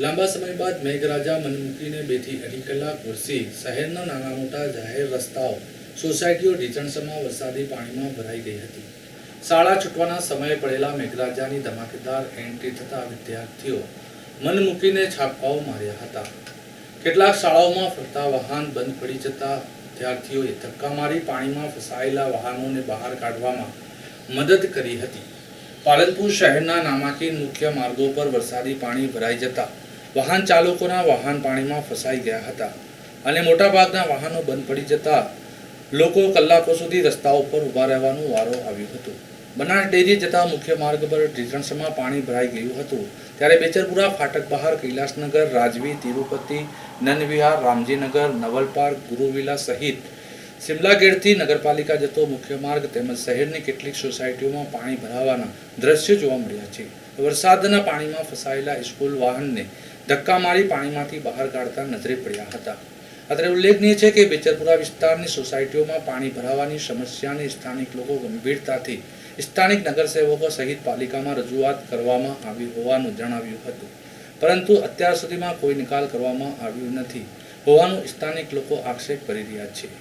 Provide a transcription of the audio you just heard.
લાંબા સમય બાદ મેઘરાજા મન મૂકીને 2 થી 2.5 કલાક વરસી શહેરના નાના મોટા જાહેર રસ્તાઓ, સોસાયટીઓ ઢીચણસમાં વરસાદી પાણીમાં ભરાઈ ગઈ હતી. શાળા છૂટવાના સમયે પડેલા મેઘરાજાની ધમાકેદાર એન્ટ્રી થતા વિદ્યાર્થીઓ મન મૂકીને છાપાઓ માર્યા હતા. કેટલાક શાળાઓમાં ફરતા વાહન બંધ પડી જતા વિદ્યાર્થીઓએ ધક્કા મારી પાણીમાં ફસાયેલા વાહનોને બહાર કાઢવામાં મદદ કરી હતી. પાલનપુર શહેરના નામાંકિત મુખ્ય માર્ગો પર વરસાદી પાણી ભરાઈ જતા વાહન ચાલકોના વાહન પાણીમાં ફસાઈ ગયા હતા અને મોટાભાગના વાહનો બંધ પડી જતા લોકો કલાકો સુધી રસ્તા ઉપર ઊભા રહેવાનો વારો આવ્યો હતો. બનાસ ડેરી જતા મુખ્ય માર્ગ પર ઢીચણસમાં પાણી ભરાઈ ગયું હતું. ત્યારે બેચરપુરા ફાટક બહાર કૈલાસનગર, રાજવી, તિરુપતિ, નંદવિહાર, રામજીનગર, નવલપાર્ક, ગુરુવિલા સહિત સિમલા ગેટથી નગરપાલિકા જતો મુખ્ય માર્ગ તેમજ શહેરની કેટલીક સોસાયટીઓમાં પાણી ભરાવાના દ્રશ્યો જોવા મળ્યા છે. વરસાદના પાણીમાં ફસાયેલા સ્કૂલ વાહનને ધક્કા મારી પાણીમાંથી બહાર કાઢતા નજરે પડ્યા હતા. અત્રે ઉલ્લેખનીય છે કે બેચરપુરા વિસ્તારની સોસાયટીઓમાં પાણી ભરાવાની સમસ્યાને સ્થાનિક લોકો ગંભીરતાથી સ્થાનિક નગરસેવકો સહિત પાલિકામાં રજૂઆત કરવામાં આવી હોવાનું જણાવ્યું હતું, પરંતુ અત્યાર સુધીમાં કોઈ નિકાલ કરવામાં આવ્યું નથી હોવાનું સ્થાનિક લોકો આક્ષેપ કરી રહ્યા છે.